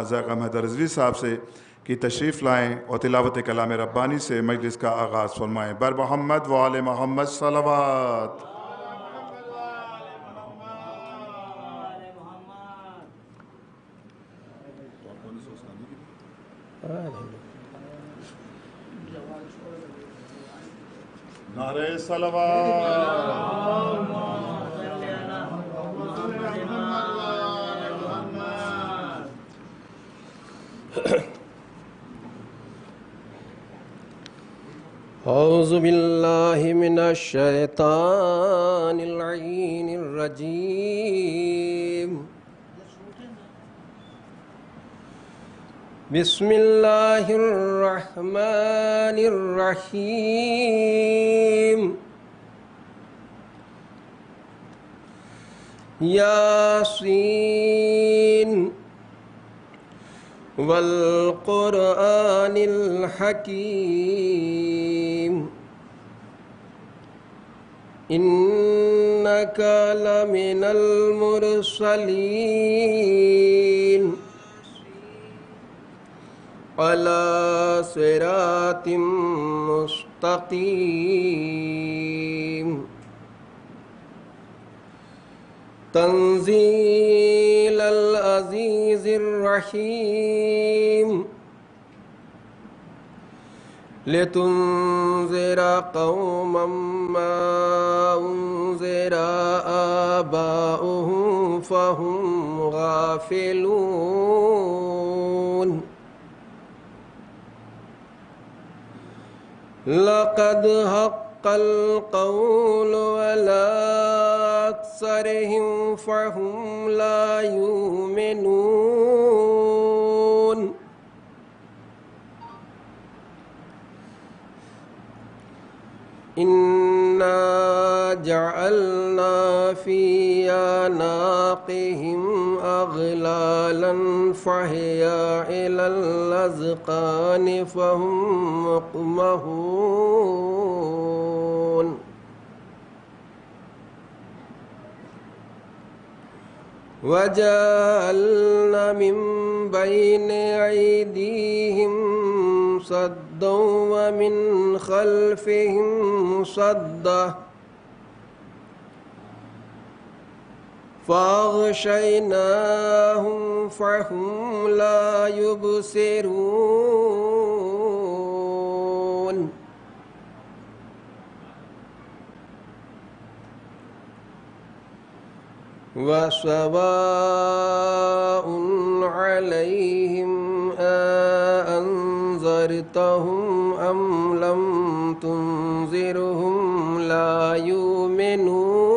ذاکر احمد رضوی صاحب سے کہ تشریف لائیں اور تلاوت کلام ربانی سے مجلس کا آغاز فرمائیں۔ بر محمد و آل محمد صلوات۔ نعرہ صلوات۔ اعوذ باللہ من الشیطان اللعین الرجیم بسم اللہ الرحمن الرحیم یاسین والقرآن الحکیم انک لمن المرسلین علی صراط مستقیم تنزیل العزیز الرحیم لتنذر قوما ما انذر آباؤهم فهم غافلون لقد حق القول على أكثرهم فهم لا يؤمنون إنا جعلنا في أعناقهم أغلالا فهي إلى الأذقان فهم مقمحون وجعلنا من بين أيديهم صدا ومن خلفهم صدا فأغشيناهم فهم لا يبصرون وسواء عليهم أأنذرتهم أم لم تنذرهم لا يؤمنون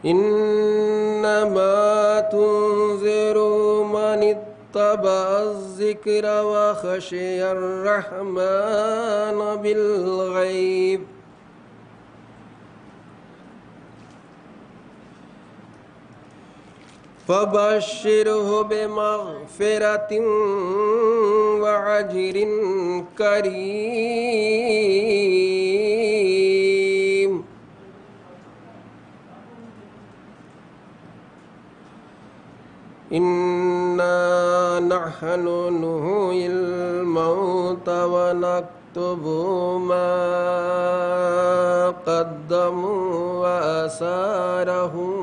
إنما تنذر من اتبع الذكر وخشي الرحمن بالغيب فبشره بمغفرة وأجر كريم إنا نحن نحيي الموتى ونكتب ما قدموا وآثارهم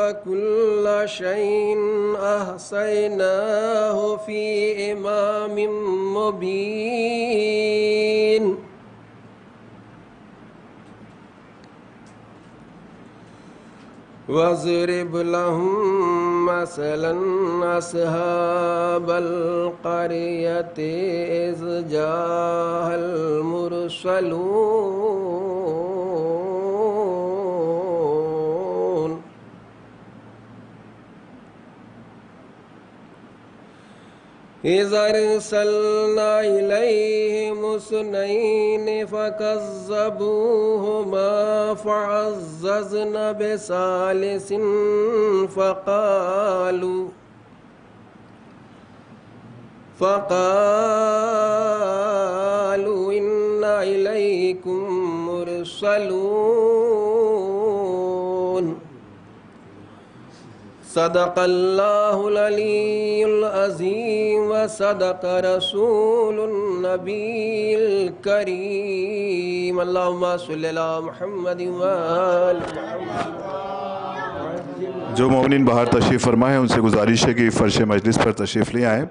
وكل شيء أحصيناه في إمام مبين واضرب لهم مثلا أصحاب القرية إذ جاءها المرسلون إذ أرسلنا إليهم اثنين فكذبوهما فعززنا بثالث فقالوا إنا إليكم مرسلون صدق اللہ العلی العظیم وصدق رسول النبی الکریم اللہم صلی علی محمد وآل محمد۔ جو مومنین باہر تشریف فرما ہے ان سے گزارش ہے کہ فرش مجلس پر تشریف لے آئیں۔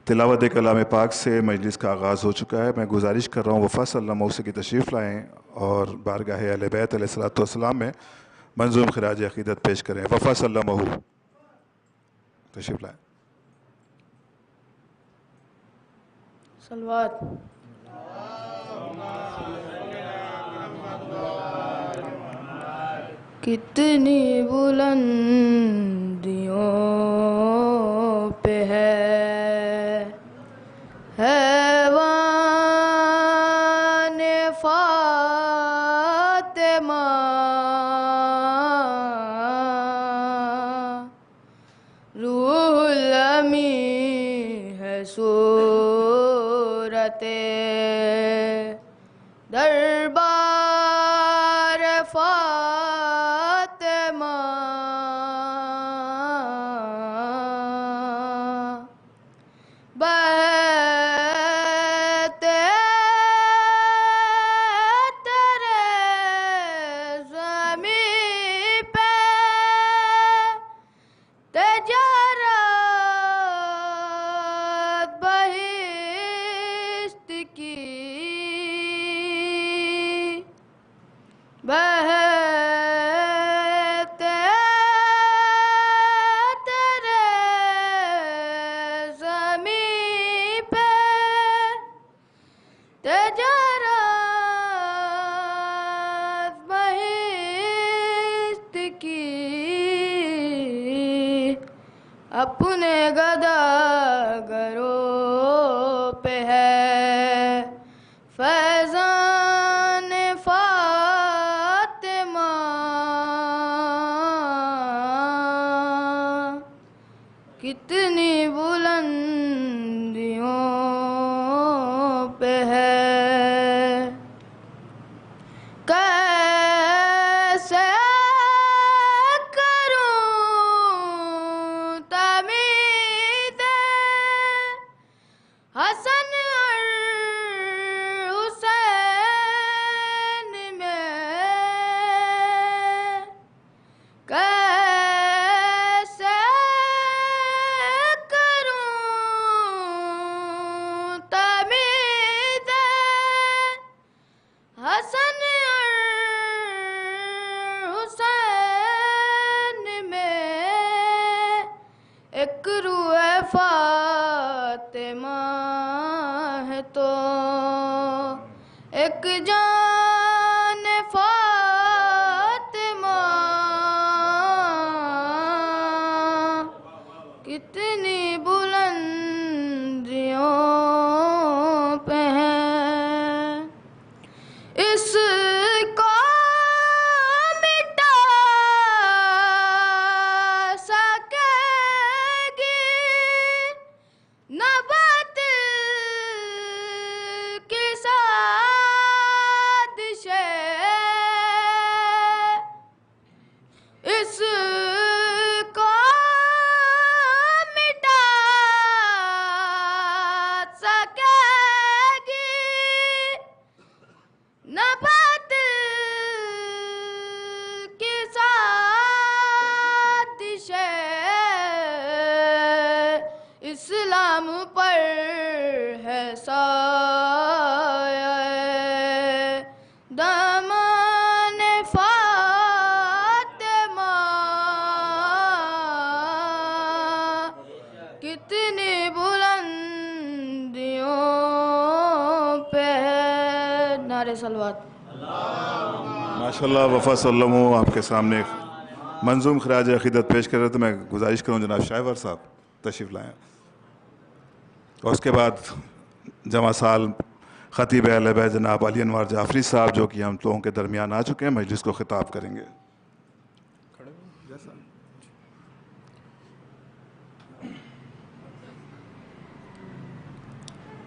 تلاوت کلام پاک سے مجلس کا آغاز ہو چکا ہے۔ میں گزارش کر رہا ہوں وفا صلی اللہ علیہ وسلم کی تشریف لائیں اور بارگاہ اہل بیت علیہ السلام میں منظوم خراج عقیدت پیش کریں۔ وفا صلی اللہ علیہ وسلم تشریف لائیں۔ صلوات۔ کتنی بلندیوں پہ ہے حیوان فاطمہ، روح الامین ہے صورت دربار فاطمہ، بہتے تیرے زمین پہ تجارت بہشت کی، بہتے تیرے زمین پہ تجارت بہشت کی، اپنے گداگروں پہ ہے فیضان فاطمہ، کتنی بلندیوں پہ ہے، کیسے کروں تمید حسن اور حسین میں، کیسے کروں تمید حسن اور حسین میں، ایک روح فاطمہ ہے تو ایک جان فاطمہ، کتنی بلندیوں پہ ہیں، اس کو مٹا سکے گی نہ باطل کی سازشیں، اس کو مٹا سکے گی نہ باطل کی سازشیں، اسلام پر ہے سایہ دامن فاطمہ، کتنی بلندیوں پہ ہے، نعرہ صلوات۔ ماشاءاللہ وفا صلی اللہ علیہ وسلم آپ کے سامنے منظوم خراج عقیدت پیش کر رہے تو میں گزارش کروں جناب شاہور صاحب تشریف لائیں، اور اس کے بعد جمع سال خطیب اہل بیت جناب علی انوار جعفری صاحب جو کہ ہم لوگوں کے درمیان آ چکے ہیں مجلس کو خطاب کریں گے۔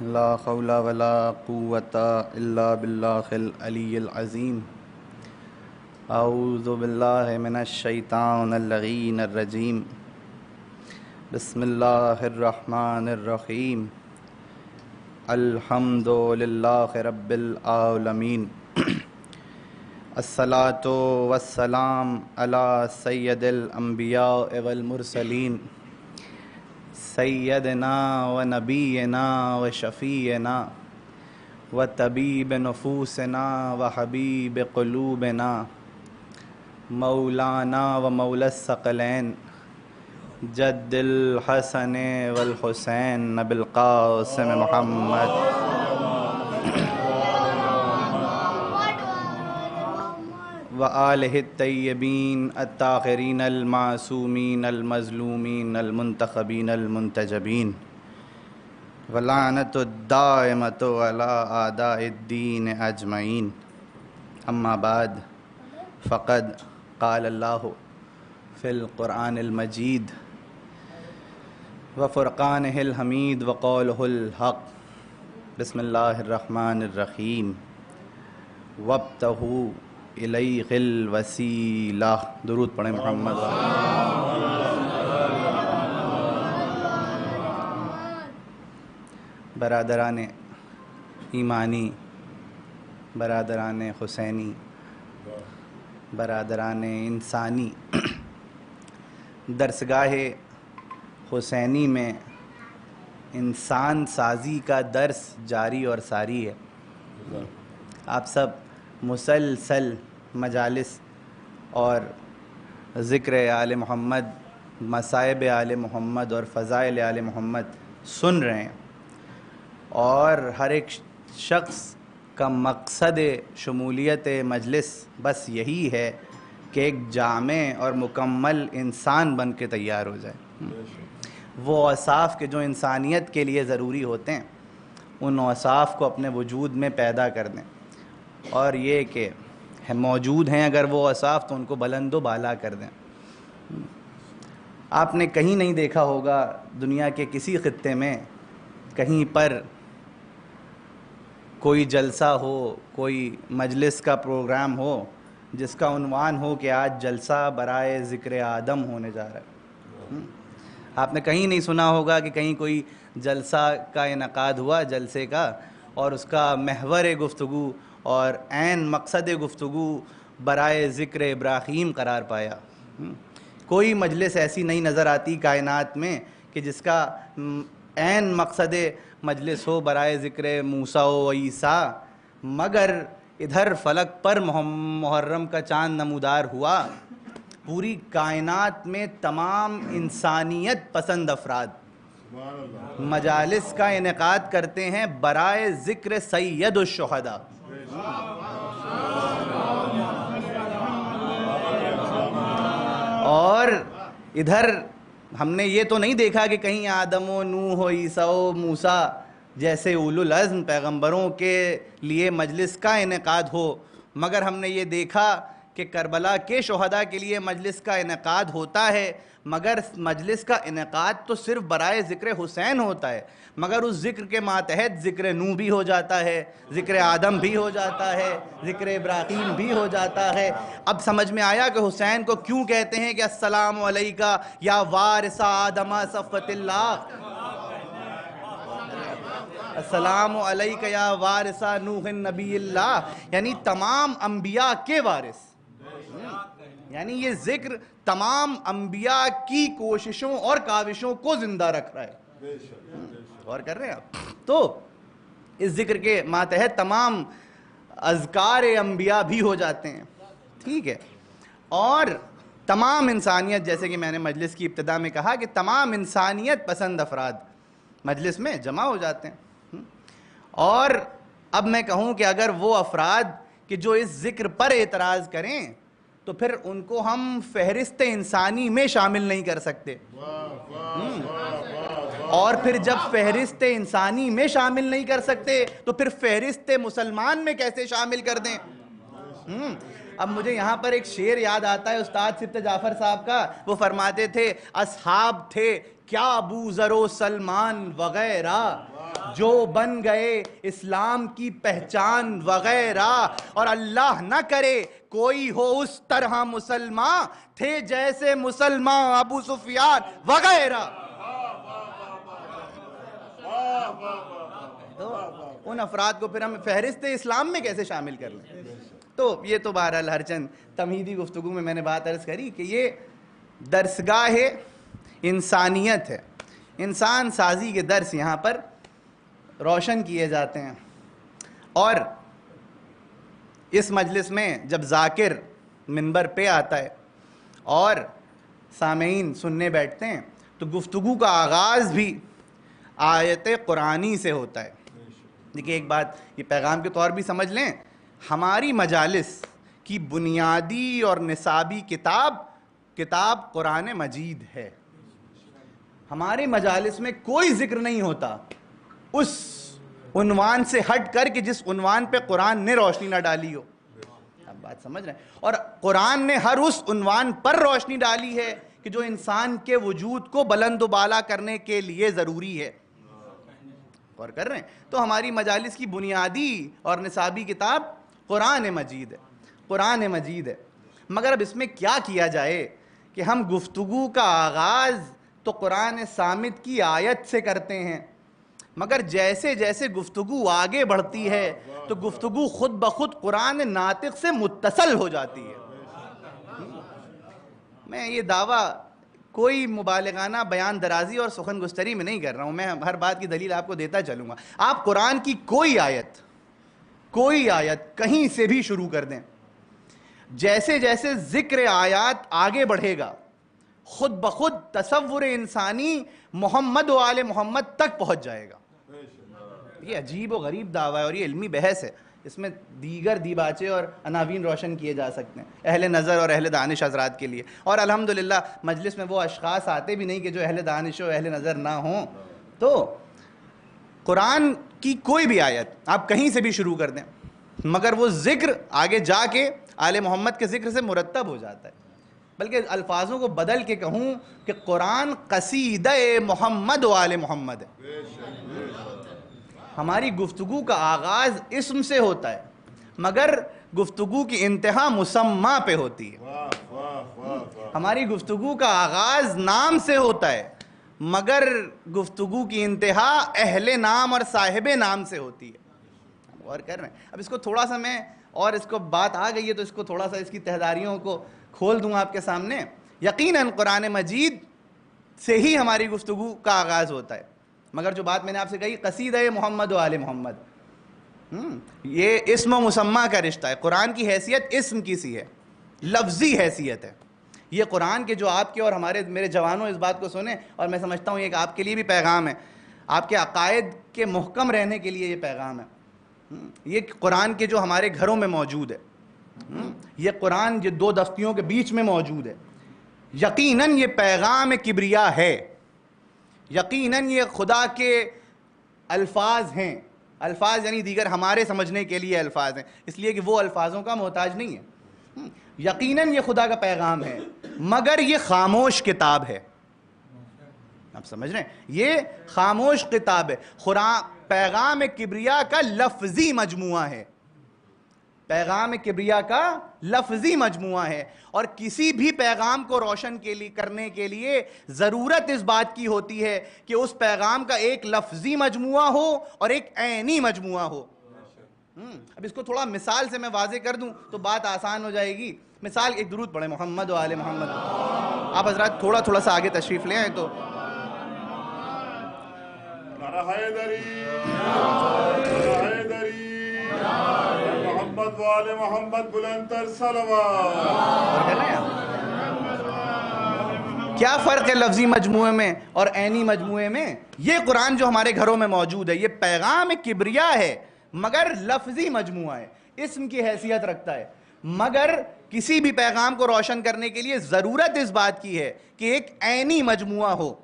لا حول ولا قوة الا باللہ العلی العظیم. اعوذ باللہ من الشیطان اللعین الرجیم. بسم اللہ الرحمن الرحیم. الحمد للہ رب العالمین. الصلاۃ والسلام علی سید الانبیاء والمرسلین سیدنا و نبینا و شفیعنا و طبیب نفوسنا و حبیب قلوبنا مولانا و مولا الثقلین جد الحسن والحسین نبی القاسم محمد وآلہ الطیبین الطاہرین المعصومین المظلومین المنتخبین المنتجبین ولعنت الدائمۃ علی اعداء الدین اجمعین. اما بعد فقد قال اللہ فی القرآن المجید وفرقانہ الحمید وقولہ الحق. بسم اللہ الرحمن الرحیم. وابتغوا الیہ الوسیلہ. درود پڑھیں محمد. برادران ایمانی، برادران حسینی، برادران انسانی، درسگاہ حسینی میں انسان سازی کا درس جاری اور ساری ہے. آپ سب مسلسل مجالس اور ذکر آل محمد، مصائب آل محمد اور فضائل آل محمد سن رہے ہیں، اور ہر ایک شخص کا مقصد شمولیت مجلس بس یہی ہے کہ ایک جامع اور مکمل انسان بن کے تیار ہو جائے. وہ اوصاف کے جو انسانیت کے لیے ضروری ہوتے ہیں ان اوصاف کو اپنے وجود میں پیدا کر دیں، اور یہ کہ موجود ہیں اگر وہ اوصاف تو ان کو بلند و بالا کر دیں. آپ نے کہیں نہیں دیکھا ہوگا دنیا کے کسی خطے میں کہیں پر کوئی جلسہ ہو، کوئی مجلس کا پروگرام ہو جس کا عنوان ہو کہ آج جلسہ برائے ذکر آدم ہونے جا رہا ہے. آپ نے کہیں نہیں سنا ہوگا کہ کہیں کوئی جلسہ کا انعقاد ہوا، جلسے کا، اور اس کا محور گفتگو اور عین مقصد گفتگو برائے ذکر ابراہیم قرار پایا. کوئی مجلس ایسی نہیں نظر آتی کائنات میں کہ جس کا عین مقصد مجلس ہو برائے ذکر موسیٰ و عیسیٰ، مگر ادھر فلک پر محرم کا چاند نمودار ہوا. پوری کائنات میں تمام انسانیت پسند افراد مجالس کا انعقاد کرتے ہیں برائے ذکر سید الشہداء. اور ادھر ہم نے یہ تو نہیں دیکھا کہ کہیں آدم و نوح و عیسیٰ و موسیٰ جیسے اولو العزم پیغمبروں کے لیے مجلس کا انعقاد ہو، مگر ہم نے یہ دیکھا کہ کربلا کے شہداء کے لیے مجلس کا انعقاد ہوتا ہے، مگر مجلس کا انعقاد تو صرف برائے ذکر حسین ہوتا ہے، مگر اس ذکر کے ماتحت ذکر نوح بھی ہو جاتا ہے، ذکر آدم بھی ہو جاتا ہے، ذکر ابراہیم بھی ہو جاتا ہے. اب سمجھ میں آیا کہ حسین کو کیوں کہتے ہیں کہ السلام علیکہ یا وارث آدم صفوۃ اللہ، السلام علیکہ یا وارث نوح نبی اللہ، یعنی تمام انبیاء کے وارث. یعنی یہ ذکر تمام انبیاء کی کوششوں اور کاوشوں کو زندہ رکھ رہا ہے. غور کر رہے ہیں آپ؟ تو اس ذکر کے ماتحت تمام اذکار انبیاء بھی ہو جاتے ہیں. ٹھیک ہے، اور تمام انسانیت، جیسے کہ میں نے مجلس کی ابتدا میں کہا کہ تمام انسانیت پسند افراد مجلس میں جمع ہو جاتے ہیں. اور اب میں کہوں کہ اگر وہ افراد کہ جو اس ذکر پر اعتراض کریں تو پھر ان کو ہم فہرست انسانی میں شامل نہیں کر سکتے. اور پھر جب فہرست انسانی میں شامل نہیں کر سکتے تو پھر فہرست مسلمان میں کیسے شامل کر دیں؟ اب مجھے یہاں پر ایک شعر یاد آتا ہے استاد سبت جعفر صاحب کا. وہ فرماتے تھے اصحاب تھے کیا ابو ذر و سلمان وغیرہ، جو بن گئے اسلام کی پہچان وغیرہ، اور اللہ نہ کرے کوئی ہو اس طرح مسلمان، تھے جیسے مسلمان ابو سفیان وغیرہ۔ تو ان افراد کو پھر ہم فہرست اسلام میں کیسے شامل کر لیں؟ تو یہ تو بہرحال ہر چند تمہیدی گفتگو میں نے بات عرض کری کہ یہ درسگاہ انسانیت ہے، انسان سازی کے درس یہاں پر روشن کیے جاتے ہیں۔ اور اس مجلس میں جب ذاکر منبر پہ آتا ہے اور سامعین سننے بیٹھتے ہیں تو گفتگو کا آغاز بھی آیت قرآنی سے ہوتا ہے۔ دیکھیے ایک بات یہ پیغام کے طور بھی سمجھ لیں، ہماری مجالس کی بنیادی اور نصابی کتاب قرآن مجید ہے۔ ہمارے مجالس میں کوئی ذکر نہیں ہوتا اس عنوان سے ہٹ کر کہ جس عنوان پہ قرآن نے روشنی نہ ڈالی ہو۔ اب بات سمجھ رہے ہیں؟ اور قرآن نے ہر اس عنوان پر روشنی ڈالی ہے کہ جو انسان کے وجود کو بلند و بالا کرنے کے لیے ضروری ہے۔ غور کر رہے ہیں؟ تو ہماری مجالس کی بنیادی اور نصابی کتاب قرآن مجید ہے، قرآن مجید ہے۔ مگر اب اس میں کیا کیا جائے کہ ہم گفتگو کا آغاز تو قرآن صامت کی آیت سے کرتے ہیں، مگر جیسے جیسے گفتگو آگے بڑھتی ہے تو گفتگو خود بخود قرآن ناطق سے متصل ہو جاتی ہے۔ میں یہ دعویٰ کوئی مبالغانہ بیان درازی اور سخن گستری میں نہیں کر رہا ہوں، میں ہر بات کی دلیل آپ کو دیتا چلوں گا۔ آپ قرآن کی کوئی آیت کہیں سے بھی شروع کر دیں، جیسے جیسے ذکر آیات آگے بڑھے گا خود بخود تصور انسانی محمد و آل محمد تک پہنچ جائے گا۔ یہ عجیب و غریب دعویٰ ہے اور یہ علمی بحث ہے، اس میں دیگر دیباچے اور عناوین روشن کیے جا سکتے ہیں اہل نظر اور اہل دانش حضرات کے لیے، اور الحمدللہ مجلس میں وہ اشخاص آتے بھی نہیں کہ جو اہل دانش و اہل نظر نہ ہوں۔ تو قرآن کی کوئی بھی آیت آپ کہیں سے بھی شروع کر دیں، مگر وہ ذکر آگے جا کے آل محمد کے ذکر سے مرتب ہو جاتا ہے۔ بلکہ الفاظوں کو بدل کے کہوں کہ قرآن قصیدہ محمد و آل محمد ہے۔ ہماری گفتگو کا آغاز اسم سے ہوتا ہے مگر گفتگو کی انتہا مسمى پہ ہوتی ہے۔ ہماری گفتگو کا آغاز نام سے ہوتا ہے مگر گفتگو کی انتہا اہل نام اور صاحب نام سے ہوتی ہے۔ غور کر رہے ہیں؟ اب اس کو تھوڑا سا میں، اور اس کو بات آ گئی ہے تو اس کو تھوڑا سا اس کی تہداریوں کو کھول دوں آپ کے سامنے۔ یقیناً قرآن مجید سے ہی ہماری گفتگو کا آغاز ہوتا ہے، مگر جو بات میں نے آپ سے کہی قصیدہ محمد و آل محمد، یہ اسم و مسمہ کا رشتہ ہے۔ قرآن کی حیثیت اسم کی سی ہے، لفظی حیثیت ہے۔ یہ قرآن کے جو آپ کے اور میرے جوانوں اس بات کو سنیں، اور میں سمجھتا ہوں یہ کہ آپ کے لیے بھی پیغام ہے، آپ کے عقائد کے محکم رہنے کے لیے یہ پیغام ہے۔ یہ قرآن کے جو ہمارے گھروں میں موجود ہے، یہ قرآن جو دو دستیوں کے بیچ میں موجود ہے، یقیناً یہ پیغام کبریا ہے، یقیناً یہ خدا کے الفاظ ہیں۔ الفاظ یعنی دیگر ہمارے سمجھنے کے لیے الفاظ ہیں، اس لیے کہ وہ الفاظوں کا محتاج نہیں ہے۔ یقیناً یہ خدا کا پیغام ہے مگر یہ خاموش کتاب ہے۔ آپ سمجھ رہے ہیں؟ یہ خاموش کتاب ہے۔ پیغام کبریا کا لفظی مجموعہ ہے، پیغام کبریا کا لفظی مجموعہ ہے، اور کسی بھی پیغام کو روشن کرنے کے لیے ضرورت اس بات کی ہوتی ہے کہ اس پیغام کا ایک لفظی مجموعہ ہو اور ایک عینی مجموعہ ہو۔ اب اس کو تھوڑا مثال سے میں واضح کر دوں تو بات آسان ہو جائے گی۔ مثال، ایک درود پڑھیں محمد و آل محمد۔ آپ حضرات تھوڑا سا آگے تشریف لے آئیں تو محمد و آل محمد بلندتر صلوات۔ کیا فرق ہے لفظی مجموعے میں اور عینی مجموعے میں؟ یہ قرآن جو ہمارے گھروں میں موجود ہے یہ پیغام کبریا ہے مگر لفظی مجموعہ ہے، اسم کی حیثیت رکھتا ہے، مگر کسی بھی پیغام کو روشن کرنے کے لیے ضرورت اس بات کی ہے کہ ایک عینی مجموعہ ہو،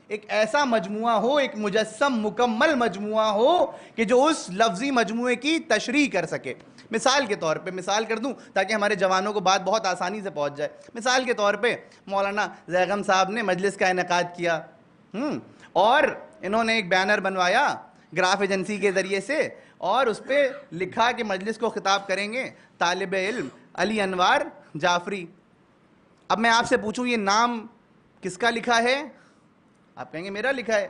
ایک ایسا مجموعہ ہو، ایک مجسم مکمل مجموعہ ہو کہ جو اس لفظی مجموعے کی تشریح کر سکے۔ مثال کے طور پہ مثال کر دوں تاکہ ہمارے جوانوں کو بات بہت آسانی سے پہنچ جائے۔ مثال کے طور پہ مولانا زیغم صاحب نے مجلس کا انعقاد کیا، اور انہوں نے ایک بینر بنوایا گراف ایجنسی کے ذریعے سے اور اس پہ لکھا کہ مجلس کو خطاب کریں گے طالب علم علی انوار جعفری. اب میں آپ سے پوچھوں یہ نام کس کا لکھا ہے؟ آپ کہیں گے میرا لکھا ہے.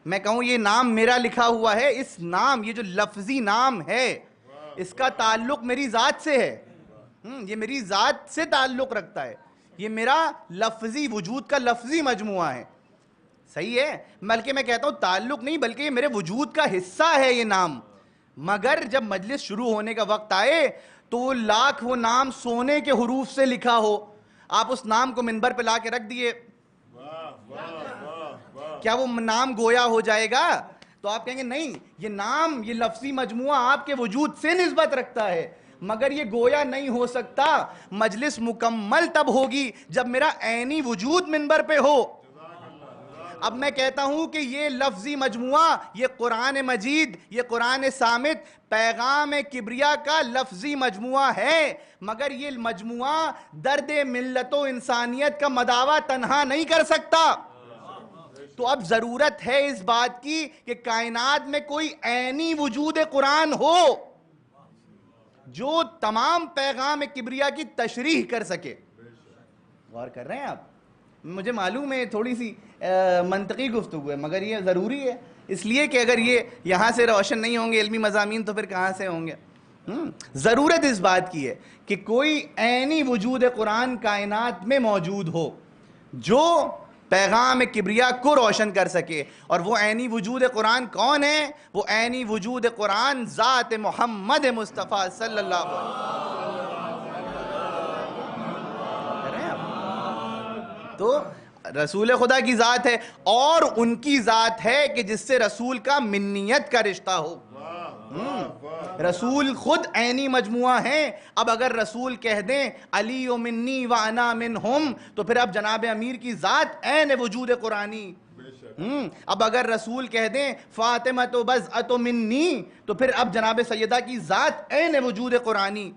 میں کہوں یہ نام میرا لکھا ہوا ہے. اس نام, یہ جو لفظی نام ہے, اس کا تعلق میری ذات سے ہے. یہ میری ذات سے تعلق رکھتا ہے. یہ میرا لفظی وجود کا لفظی مجموعہ ہے. صحیح ہے؟ بلکہ میں کہتا ہوں تعلق نہیں, بلکہ یہ میرے وجود کا حصہ ہے یہ نام. مگر جب مجلس شروع ہونے کا وقت آئے تو لاکھ وہ نام سونے کے حروف سے لکھا ہو, آپ اس نام کو منبر پہ لا کے رکھ دیے, کیا وہ نام گویا ہو جائے گا؟ تو آپ کہیں گے نہیں, یہ نام, یہ لفظی مجموعہ آپ کے وجود سے نسبت رکھتا ہے, مگر یہ گویا نہیں ہو سکتا. مجلس مکمل تب ہوگی جب میرا عینی وجود منبر پہ ہو. اب میں کہتا ہوں کہ یہ لفظی مجموعہ, یہ قرآن مجید, یہ قرآن صامت پیغام کبریا کا لفظی مجموعہ ہے, مگر یہ مجموعہ درد ملت و انسانیت کا مداوع تنہا نہیں کر سکتا. تو اب ضرورت ہے اس بات کی کہ کائنات میں کوئی عینی وجود قرآن ہو جو تمام پیغام کبریا کی تشریح کر سکے. غور کر رہے ہیں آپ؟ مجھے معلوم ہے تھوڑی سی منطقی گفتگو ہے, مگر یہ ضروری ہے, اس لیے کہ اگر یہ یہاں سے روشن نہیں ہوں گے علمی مضامین تو پھر کہاں سے ہوں گے. ضرورت اس بات کی ہے کہ کوئی عینی وجود قرآن کائنات میں موجود ہو جو پیغام کبریا کو روشن کر سکے. اور وہ عینی وجود قرآن کون ہے؟ وہ عینی وجود قرآن ذات محمد مصطفیٰ صلی اللہ علیہ وسلم. تو رسول خدا کی ذات ہے اور ان کی ذات ہے کہ جس سے رسول کا منیت کا رشتہ ہو. رسول خود عینی مجموعہ ہیں. اب اگر رسول کہہ دیں علی و منی و انا منہم تو پھر اب جناب امیر کی ذات عین وجود قرآنی. اب اگر رسول کہہ دیں فاطمہ تو بضعۃ منی تو پھر اب جناب سیدہ کی ذات عین وجود قرآنی.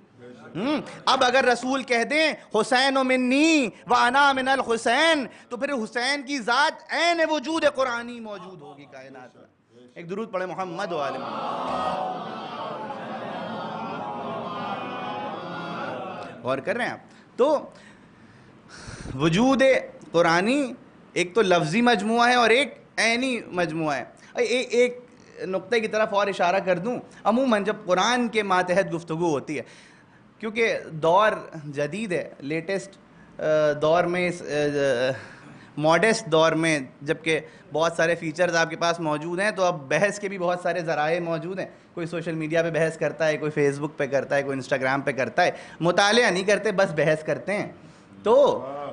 اب اگر رسول کہہ دیں حسین منی و انا من الحسین تو پھر حسین کی ذات عین وجود قرآنی موجود ہوگی کائنات میں. ایک درود پڑھے محمد و آل محمد. غور کر رہے ہیں آپ؟ تو وجود قرآنی ایک تو لفظی مجموعہ ہے اور ایک عینی مجموعہ ہے. ایک نقطے کی طرف اور اشارہ کر دوں. عموماً جب قرآن کے ماتحت گفتگو ہوتی ہے, کیونکہ دور جدید ہے, لیٹسٹ دور میں, ماڈرن دور میں, جبکہ بہت سارے فیچرز آپ کے پاس موجود ہیں, تو اب بحث کے بھی بہت سارے ذرائع موجود ہیں. کوئی سوشل میڈیا پہ بحث کرتا ہے, کوئی فیس بک پہ کرتا ہے, کوئی انسٹاگرام پہ کرتا ہے. مطالعہ نہیں کرتے, بس بحث کرتے ہیں. تو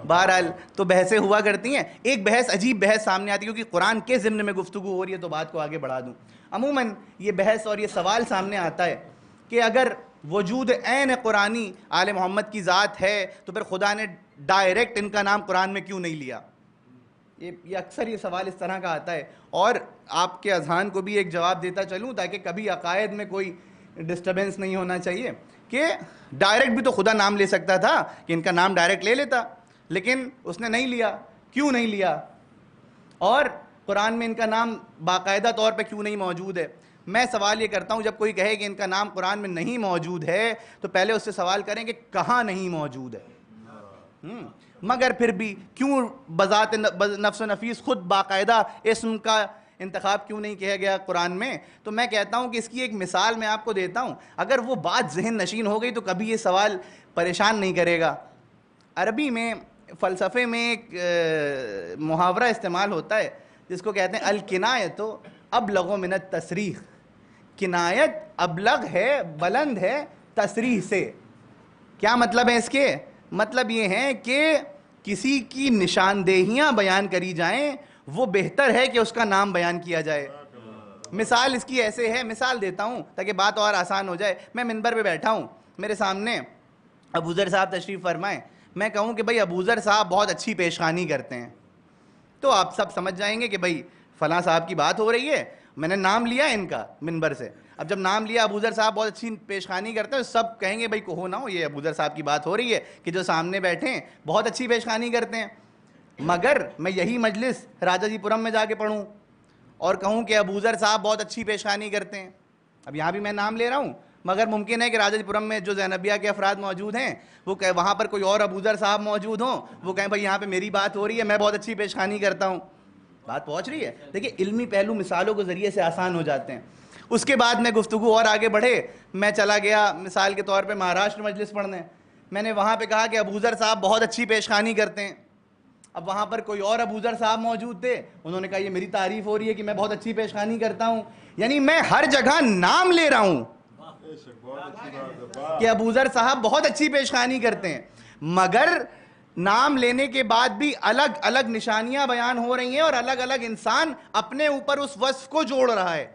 بہرحال تو بحثیں ہوا کرتی ہیں. ایک بحث, عجیب بحث سامنے آتی ہے کیونکہ قرآن کے ضمن میں گفتگو ہو رہی ہے, تو بات کو آگے بڑھا دوں. عموماً یہ بحث اور یہ سوال سامنے آتا ہے کہ اگر وجود عین قرآنی آل محمد کی ذات ہے تو پھر خدا نے ڈائریکٹ ان کا نام قرآن میں کیوں نہیں لیا؟ یہ اکثر یہ سوال اس طرح کا آتا ہے. اور آپ کے اذہان کو بھی ایک جواب دیتا چلوں تاکہ کبھی عقائد میں کوئی ڈسٹربنس نہیں ہونا چاہیے کہ ڈائریکٹ بھی تو خدا نام لے سکتا تھا کہ ان کا نام ڈائریکٹ لے لیتا, لیکن اس نے نہیں لیا. کیوں نہیں لیا؟ اور قرآن میں ان کا نام باقاعدہ طور پہ کیوں نہیں موجود ہے؟ میں سوال یہ کرتا ہوں, جب کوئی کہے کہ ان کا نام قرآن میں نہیں موجود ہے تو پہلے اس سے سوال کریں کہ کہاں نہیں موجود ہے. مگر پھر بھی کیوں بذات نفس و نفیس خود باقاعدہ اسم کا انتخاب کیوں نہیں کیا گیا قرآن میں؟ تو میں کہتا ہوں کہ اس کی ایک مثال میں آپ کو دیتا ہوں. اگر وہ بات ذہن نشین ہو گئی تو کبھی یہ سوال پریشان نہیں کرے گا. عربی میں, فلسفے میں ایک محاورہ استعمال ہوتا ہے جس کو کہتے ہیں الکنایۃ ابلغ من التصریح. کنایت ابلغ ہے, بلند ہے تصریح سے. کیا مطلب ہے اس کے؟ مطلب یہ ہے کہ کسی کی نشاندہیاں بیان کری جائیں, وہ بہتر ہے کہ اس کا نام بیان کیا جائے. مثال اس کی ایسے ہے, مثال دیتا ہوں تاکہ بات اور آسان ہو جائے. میں منبر پہ بیٹھا ہوں, میرے سامنے ابوذر صاحب تشریف فرمائیں. میں کہوں کہ بھائی ابوذر صاحب بہت اچھی پیشخانی کرتے ہیں, تو آپ سب سمجھ جائیں گے کہ بھائی فلاں صاحب کی بات ہو رہی ہے. میں نے نام لیا ان کا منبر سے. اب جب نام لیا ابوذر صاحب بہت اچھی پیشخانی کرتے ہیں, سب کہیں گے بھائی کہو نہ ہو, یہ ابوذر صاحب کی بات ہو رہی ہے کہ جو سامنے بیٹھے ہیں بہت اچھی پیشخانی کرتے ہیں. مگر میں یہی مجلس راجا جی پورم میں جا کے پڑھوں, اور کہوں کہ ابوذر صاحب بہت اچھی پیشخانی کرتے ہیں، اب یہاں بھی میں نام لے رہا ہوں، مگر ممکن ہے کہ راجا پورم میں جو زینبیہ کے افراد موجود ہیں وہ کہ وہاں پر کوئی اور ابوذر صاحب موجود ہوں، وہ کہیں بھائی یہاں پہ میری بات ہو رہی ہے، میں بہت اچھی پیشخانی کرتا ہوں، بات پہنچ رہی ہے؟ دیکھیں علمی پہلو مثالوں کے ذریعے سے آسان ہو جاتے ہیں۔ اس کے بعد میں گفتگو اور آگے بڑھے، میں چلا گیا مثال کے طور پہ مہاراشٹر مجلس پڑھنے، میں نے وہاں پہ کہا کہ ابوذر صاحب بہت اچھی پیشخانی کرتے ہیں، اب وہاں پر کوئی اور ابوذر صاحب موجود تھے، انہوں نے کہا یہ میری تعریف ہو رہی ہے کہ میں بہت اچھی پیشخانی کرتا ہوں، یعنی میں ہر جگہ نام لے رہا ہوں کہ ابوذر صاحب بہت اچھی پیشخانی کرتے ہیں، مگر نام لینے کے بعد بھی الگ الگ نشانیاں بیان ہو رہی ہیں اور الگ الگ انسان اپنے اوپر اس وصف کو جوڑ رہا ہے۔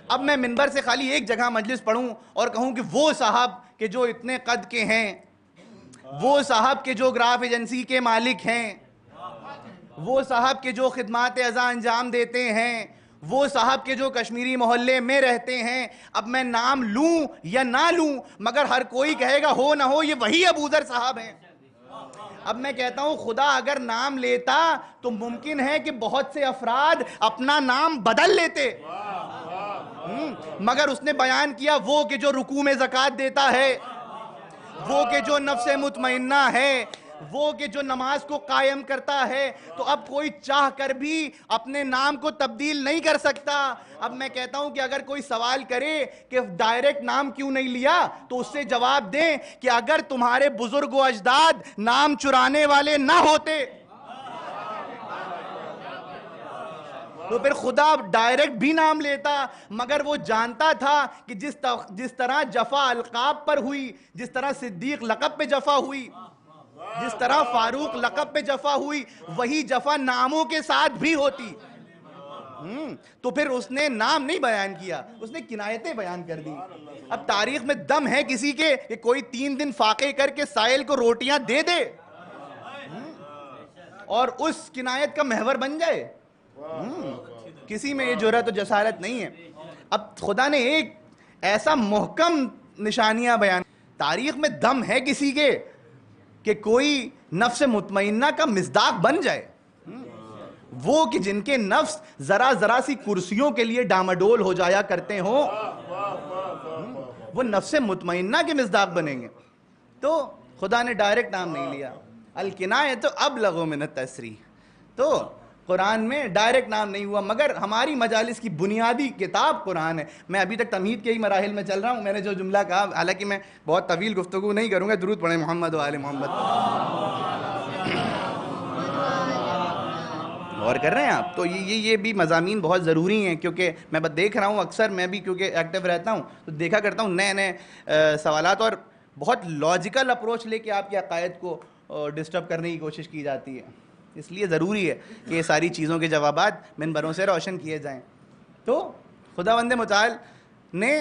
اب میں منبر سے خالی ایک جگہ مجلس پڑھوں اور کہوں کہ وہ صاحب کہ جو اتنے قد کے ہیں، وہ صاحب کے جو گراف ایجنسی کے مالک ہیں، وہ صاحب کے جو خدمات ازاں انجام دیتے ہیں، وہ صاحب کے جو کشمیری محلے میں رہتے ہیں، اب میں نام لوں یا نہ لوں مگر ہر کوئی کہے گا ہو نہ ہو یہ وہی ابوذر صاحب ہیں۔ اب میں کہتا ہوں خدا اگر نام لیتا تو ممکن ہے کہ بہت سے افراد اپنا نام بدل لیتے، مگر اس نے بیان کیا وہ کہ جو رکوع میں زکوٰۃ دیتا ہے، وہ کہ جو نفس مطمئنہ ہے، وہ کہ جو نماز کو قائم کرتا ہے، تو اب کوئی چاہ کر بھی اپنے نام کو تبدیل نہیں کر سکتا۔ اب میں کہتا ہوں کہ اگر کوئی سوال کرے کہ ڈائریکٹ نام کیوں نہیں لیا تو اس سے جواب دیں کہ اگر تمہارے بزرگ و اجداد نام چرانے والے نہ ہوتے تو پھر خدا ڈائریکٹ بھی نام لیتا، مگر وہ جانتا تھا کہ جس طرح جفا القاب پر ہوئی، جس طرح صدیق لقب پہ جفا ہوئی، جس طرح فاروق لقب پہ جفا ہوئی، وہی جفا ناموں کے ساتھ بھی ہوتی۔ تو پھر اس نے نام نہیں بیان کیا، اس نے کنایتیں بیان کر دی۔ اب تاریخ میں دم ہے کسی کے کہ کوئی 3 دن فاقے کر کے سائل کو روٹیاں دے دے اور اس کنایت کا محور بن جائے؟ کسی میں یہ جرأت و جسارت نہیں ہے۔ اب خدا نے ایک ایسا محکم نشانیاں بیان، تاریخ میں دم ہے کسی کے کہ کوئی نفس مطمئنہ کا مصداق بن جائے، وہ کہ جن کے نفس ذرا ذرا سی کرسیوں کے لیے ڈاماڈول ہو جایا کرتے ہوں، وہ نفس مطمئنہ کے مصداق بنیں گے۔ تو خدا نے ڈائریکٹ نام نہیں لیا، الکنایۃ ابلغ من التصریح، تو قرآن میں ڈائریکٹ نام نہیں ہوا، مگر ہماری مجالس کی بنیادی کتاب قرآن ہے۔ میں ابھی تک تمہید کے ہی مراحل میں چل رہا ہوں، میں نے جو جملہ کہا، حالانکہ میں بہت طویل گفتگو نہیں کروں گا، درود پڑھیں محمد و آل محمد۔ غور کر رہے ہیں آپ؟ تو یہ بھی مضامین بہت ضروری ہیں، کیونکہ میں بس دیکھ رہا ہوں اکثر، میں بھی کیونکہ ایکٹیو رہتا ہوں تو دیکھا کرتا ہوں نئے نئے سوالات اور بہت لاجیکل اپروچ لے کے آپ کے عقائد کو ڈسٹرب کرنے کی کوشش کی جاتی ہے، اس لیے ضروری ہے کہ یہ ساری چیزوں کے جوابات منبروں سے روشن کیے جائیں۔ تو خداوند متعال نے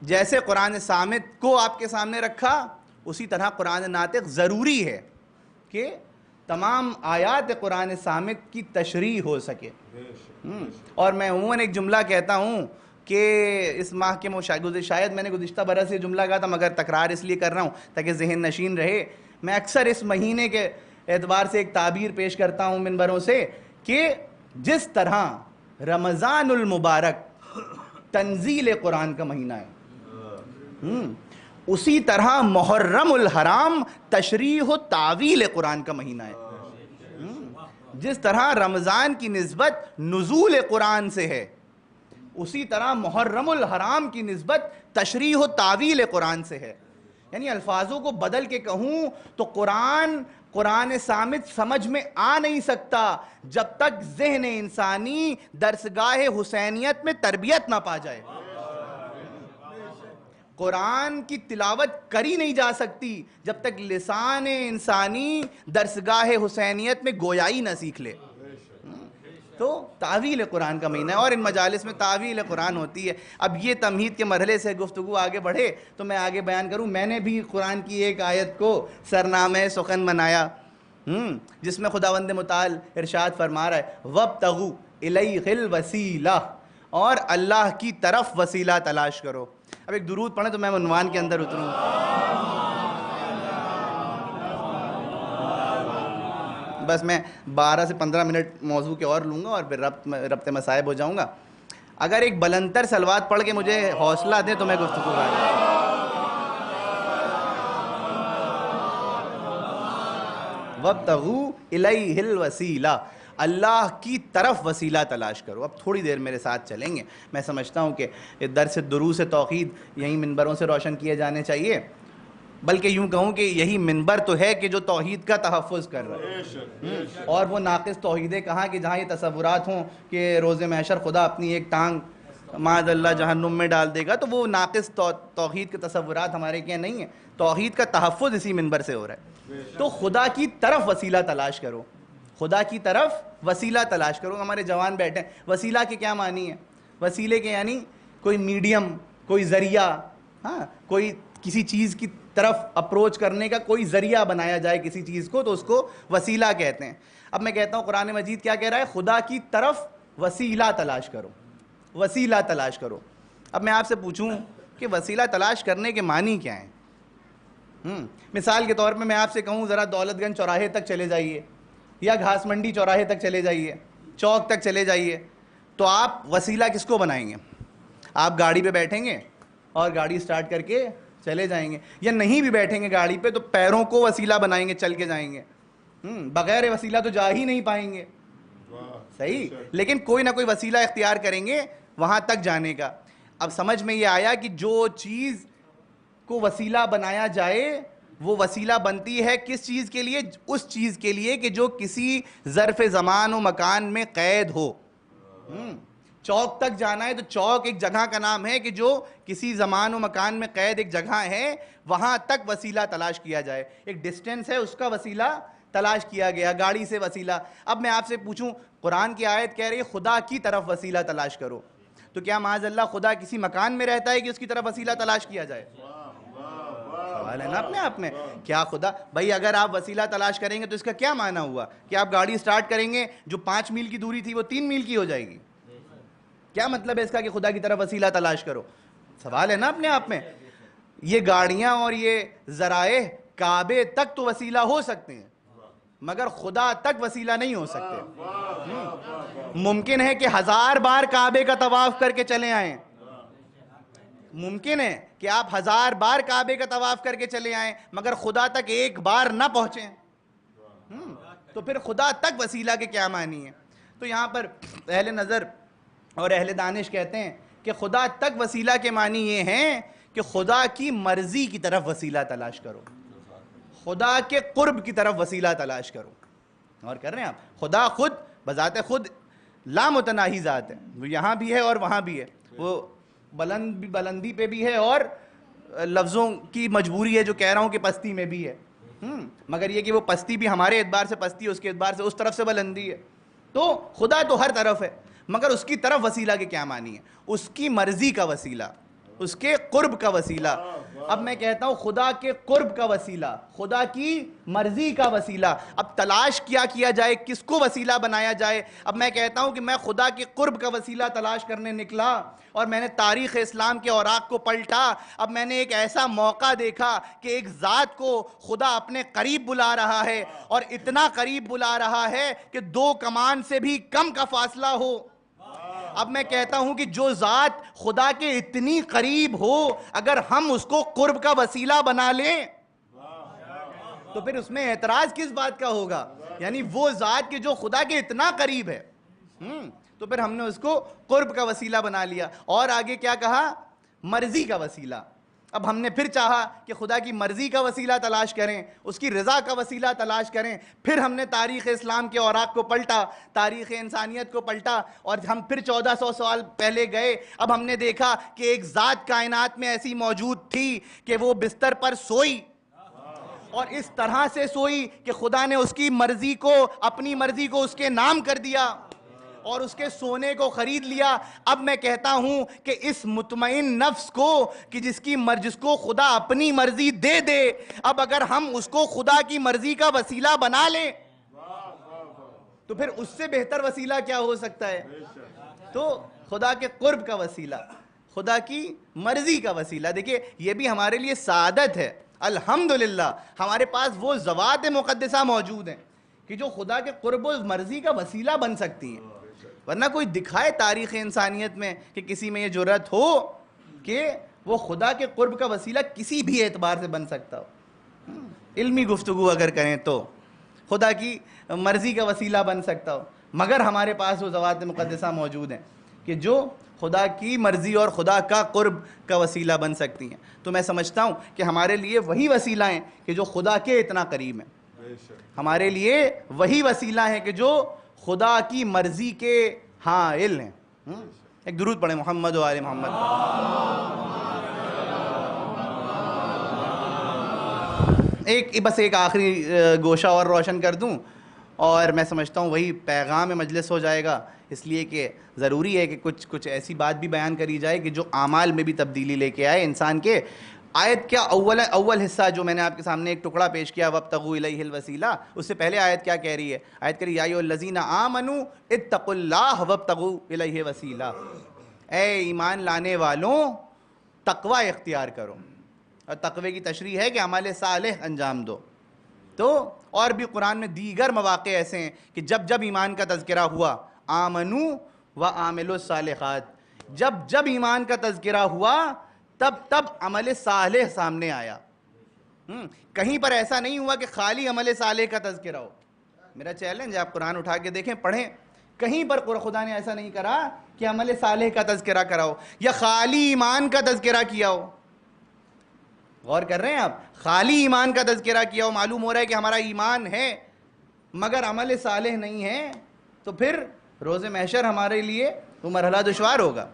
جیسے قرآن صامت کو آپ کے سامنے رکھا، اسی طرح قرآن ناطق ضروری ہے کہ تمام آیات قرآن صامت کی تشریح ہو سکے۔ اور میں عموماً ایک جملہ کہتا ہوں کہ اس ماہ کے شاید میں نے گزشتہ برس یہ جملہ کہا تھا، مگر تکرار اس لیے کر رہا ہوں تاکہ ذہن نشین رہے۔ میں اکثر اس مہینے کے اعتبار سے ایک تعبیر پیش کرتا ہوں منبروں سے کہ جس طرح رمضان المبارک تنزیل قرآن کا مہینہ ہے، اسی طرح محرم الحرام تشریح و تعویل قرآن کا مہینہ ہے۔ جس طرح رمضان کی نسبت نزول قرآن سے ہے، اسی طرح محرم الحرام کی نسبت تشریح و تعویل قرآن سے ہے۔ یعنی الفاظوں کو بدل کے کہوں تو قرآن صامت سمجھ میں آ نہیں سکتا جب تک ذہن انسانی درسگاہ حسینیت میں تربیت نہ پا جائے۔ قرآن کی تلاوت کری نہیں جا سکتی جب تک لسان انسانی درسگاہ حسینیت میں گویائی نہ سیکھ لے۔ تو تعویل قرآن کا مہینہ ہے اور ان مجالس میں تعویل قرآن ہوتی ہے۔ اب یہ تمہید کے مرحلے سے گفتگو آگے بڑھے تو میں آگے بیان کروں۔ میں نے بھی قرآن کی ایک آیت کو سرنامہ سخن بنایا جس میں خداوند متعال ارشاد فرما رہا ہے وَابْتَغُوا إِلَيْهِ الْوَسِيلَةَ، اور اللہ کی طرف وسیلہ تلاش کرو۔ اب ایک درود پڑھیں تو میں عنوان کے اندر اتروں۔ بس میں 12 سے 15 منٹ موضوع کے اور لوں گا اور پھر ربط مصائب ہو جاؤں گا۔ اگر ایک بلندر صلوات پڑھ کے مجھے حوصلہ دیں تو میں گفتگو کر رہا ہوں. وَابْتَغُوا إِلَيْهِ الْوَسِيلَةَ, اللہ کی طرف وسیلہ تلاش کرو. اب تھوڑی دیر میرے ساتھ چلیں گے. میں سمجھتا ہوں کہ درس دروس توحید یہیں منبروں سے روشن کیے جانے چاہیے, بلکہ یوں کہوں کہ یہی منبر تو ہے کہ جو توحید کا تحفظ کر رہا ہے. اور وہ ناقص توحیدیں کہاں کہ جہاں یہ تصورات ہوں کہ روز محشر خدا اپنی ایک ٹانگ معاذ اللہ جہنم میں ڈال دے گا, تو وہ ناقص توحید کے تصورات ہمارے کیا نہیں ہیں. توحید کا تحفظ اسی منبر سے ہو رہا ہے. تو خدا کی طرف وسیلہ تلاش کرو, خدا کی طرف وسیلہ تلاش کرو. ہمارے جوان بیٹھے ہیں, وسیلہ کے کیا معنی ہے؟ وسیلے کے یعنی کوئی میڈیم, کوئی ذریعہ, ہاں کوئی کسی چیز کی طرف اپروچ کرنے کا کوئی ذریعہ بنایا جائے کسی چیز کو, تو اس کو وسیلہ کہتے ہیں. اب میں کہتا ہوں قرآن مجید کیا کہہ رہا ہے؟ خدا کی طرف وسیلہ تلاش کرو, وسیلہ تلاش کرو. اب میں آپ سے پوچھوں کہ وسیلہ تلاش کرنے کے معنی کیا ہیں؟ مثال کے طور پہ میں آپ سے کہوں ذرا دولت گنج چوراہے تک چلے جائیے, یا گھاس منڈی چوراہے تک چلے جائیے, چوک تک چلے جائیے, تو آپ وسیلہ کس کو بنائیں گے؟ آپ گاڑی پہ بیٹھیں گے اور گاڑی سٹارٹ کر کے چلے جائیں گے, یا نہیں بھی بیٹھیں گے گاڑی پہ تو پیروں کو وسیلہ بنائیں گے, چل کے جائیں گے. بغیر وسیلہ تو جا ہی نہیں پائیں گے, صحیح, لیکن کوئی نہ کوئی وسیلہ اختیار کریں گے وہاں تک جانے کا. اب سمجھ میں یہ آیا کہ جو چیز کو وسیلہ بنایا جائے وہ وسیلہ بنتی ہے کس چیز کے لیے؟ اس چیز کے لیے کہ جو کسی ظرف زمان و مکان میں قید ہو. چوک تک جانا ہے تو چوک ایک جگہ کا نام ہے کہ جو کسی زمان و مکان میں قید ایک جگہ ہے, وہاں تک وسیلہ تلاش کیا جائے. ایک ڈسٹینس ہے, اس کا وسیلہ تلاش کیا گیا, گاڑی سے وسیلہ. اب میں آپ سے پوچھوں, قرآن کی آیت کہہ رہی ہے خدا کی طرف وسیلہ تلاش کرو, تو کیا معاذ اللہ خدا کسی مکان میں رہتا ہے کہ اس کی طرف وسیلہ تلاش کیا جائے؟ سوال ہے نا اپنے آپ میں. کیا خدا بھائی اگر آپ وسیلہ تلاش کریں گے تو اس کا کیا معنی ہوا کہ آپ گاڑی سٹارٹ کریں گے, جو 5 میل کی دوری تھی وہ 3 میل کی ہو جائے گی؟ کیا مطلب ہے اس کا کہ خدا کی طرف وسیلہ تلاش کرو؟ سوال ہے نا اپنے آپ میں. یہ گاڑیاں اور یہ ذرائع کعبے تک تو وسیلہ ہو سکتے ہیں, مگر خدا تک وسیلہ نہیں ہو سکتے. ممکن ہے کہ 1000 بار کعبے کا طواف کر کے چلے آئیں, ممکن ہے کہ آپ 1000 بار کعبے کا طواف کر کے چلے آئیں, مگر خدا تک ایک بار نہ پہنچیں. تو پھر خدا تک وسیلہ کے کیا معنی ہے؟ تو یہاں پر اہل نظر اور اہل دانش کہتے ہیں کہ خدا تک وسیلہ کے معنی یہ ہیں کہ خدا کی مرضی کی طرف وسیلہ تلاش کرو, خدا کے قرب کی طرف وسیلہ تلاش کرو. اور کر رہے ہیں آپ, خدا خود بذات خود لامتناہی ذات ہے, وہ یہاں بھی ہے اور وہاں بھی ہے, وہ بلندی پہ بھی ہے اور لفظوں کی مجبوری ہے جو کہہ رہا ہوں کہ پستی میں بھی ہے. مگر یہ کہ وہ پستی بھی ہمارے اعتبار سے پستی ہے, اس کے اعتبار سے اس طرف سے بلندی ہے. تو خدا تو ہر طرف ہے, مگر اس کی طرف وسیلہ کے کیا معنی ہے؟ اس کی مرضی کا وسیلہ, اس کے قرب کا وسیلہ. اب میں کہتا ہوں خدا کے قرب کا وسیلہ, خدا کی مرضی کا وسیلہ. اب تلاش کیا جائے, کس کو وسیلہ بنایا جائے؟ اب میں کہتا ہوں کہ میں خدا کے قرب کا وسیلہ تلاش کرنے نکلا اور میں نے تاریخ اسلام کے اوراق کو پلٹا. اب میں نے ایک ایسا موقع دیکھا کہ ایک ذات کو خدا اپنے قریب بلا رہا ہے, اور اتنا قریب بلا رہا ہے کہ 2 کمان سے بھی کم کا فاصلہ ہو. اب میں کہتا ہوں کہ جو ذات خدا کے اتنی قریب ہو, اگر ہم اس کو قرب کا وسیلہ بنا لیں تو پھر اس میں اعتراض کس بات کا ہوگا؟ یعنی وہ ذات کہ جو خدا کے اتنا قریب ہے, تو پھر ہم نے اس کو قرب کا وسیلہ بنا لیا. اور آگے کیا کہا؟ مرضی کا وسیلہ. اب ہم نے پھر چاہا کہ خدا کی مرضی کا وسیلہ تلاش کریں, اس کی رضا کا وسیلہ تلاش کریں. پھر ہم نے تاریخ اسلام کے اوراق کو پلٹا, تاریخ انسانیت کو پلٹا, اور ہم پھر 1400 سال پہلے گئے. اب ہم نے دیکھا کہ ایک ذات کائنات میں ایسی موجود تھی کہ وہ بستر پر سوئی, اور اس طرح سے سوئی کہ خدا نے اس کی مرضی کو, اپنی مرضی کو اس کے نام کر دیا اور اس کے سونے کو خرید لیا. اب میں کہتا ہوں کہ اس مطمئن نفس کو کہ جس کو خدا اپنی مرضی دے دے, اب اگر ہم اس کو خدا کی مرضی کا وسیلہ بنا لیں تو پھر اس سے بہتر وسیلہ کیا ہو سکتا ہے؟ تو خدا کے قرب کا وسیلہ, خدا کی مرضی کا وسیلہ. دیکھیے یہ بھی ہمارے لیے سعادت ہے, الحمدللہ ہمارے پاس وہ ذوات مقدسہ موجود ہیں کہ جو خدا کے قرب و مرضی کا وسیلہ بن سکتی ہیں. ورنہ کوئی دکھائے تاریخ انسانیت میں کہ کسی میں یہ جرأت ہو کہ وہ خدا کے قرب کا وسیلہ کسی بھی اعتبار سے بن سکتا ہو. علمی گفتگو اگر کریں تو خدا کی مرضی کا وسیلہ بن سکتا ہو, مگر ہمارے پاس وہ ذوات مقدسہ موجود ہیں کہ جو خدا کی مرضی اور خدا کا قرب کا وسیلہ بن سکتی ہیں. تو میں سمجھتا ہوں کہ ہمارے لیے وہی وسیلہ ہیں کہ جو خدا کے اتنا قریب ہیں, ہمارے لیے وہی وسیلہ ہیں کہ جو خدا کی مرضی کے حائل ہیں. ایک درود پڑھیں محمد و آل محمد. بس ایک آخری گوشہ اور روشن کر دوں, اور میں سمجھتا ہوں وہی پیغام مجلس ہو جائے گا, اس لیے کہ ضروری ہے کہ کچھ ایسی بات بھی بیان کری جائے کہ جو اعمال میں بھی تبدیلی لے کے آئے انسان کے. آیت کیا اول حصہ جو میں نے آپ کے سامنے ایک ٹکڑا پیش کیا وابتغوا الیہ الوسیلہ, اس سے پہلے آیت کیا کہہ رہی ہے؟ آیت کہہ رہی ہے یا ایھا الذین آمنوا اتقوا اللہ وابتغوا الیہ الوسیلہ, اے ایمان لانے والوں تقوی اختیار کرو. اور تقوی کی تشریح ہے کہ عمل صالح انجام دو. تو اور بھی قرآن میں دیگر مواقع ایسے ہیں کہ جب جب ایمان کا تذکرہ ہوا آمنوا وعاملوا الصالحات, جب ایمان کا تذکرہ ہوا تب عمل صالح سامنے آیا. کہیں پر ایسا نہیں ہوا کہ خالی عمل صالح کا تذکرہ ہو. میرا چیلنج ہے, آپ قرآن اٹھا کے دیکھیں, پڑھیں, کہیں پر خدا نے ایسا نہیں کرا کہ عمل صالح کا تذکرہ کرا ہو یا خالی ایمان کا تذکرہ کیا ہو. غور کر رہے ہیں آپ؟ خالی ایمان کا تذکرہ کیا ہو, معلوم ہو رہا ہے کہ ہمارا ایمان ہے مگر عمل صالح نہیں ہے, تو پھر روز محشر ہمارے لیے وہ مرحلہ دشوار ہوگا.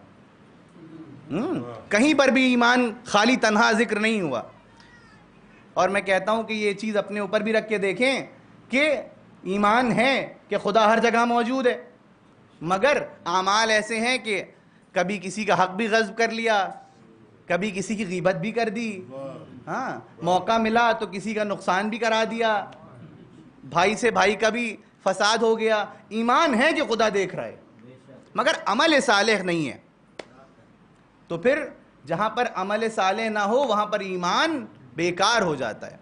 کہیں پر بھی ایمان خالی تنہا ذکر نہیں ہوا. اور میں کہتا ہوں کہ یہ چیز اپنے اوپر بھی رکھ کے دیکھیں کہ ایمان ہے کہ خدا ہر جگہ موجود ہے, مگر اعمال ایسے ہیں کہ کبھی کسی کا حق بھی غصب کر لیا, کبھی کسی کی غیبت بھی کر دی, ہاں موقع ملا تو کسی کا نقصان بھی کرا دیا, بھائی سے بھائی کا بھی فساد ہو گیا. ایمان ہے کہ خدا دیکھ رہا ہے مگر عمل صالح نہیں ہے. تو پھر جہاں پر عمل صالح نہ ہو وہاں پر ایمان بیکار ہو جاتا ہے,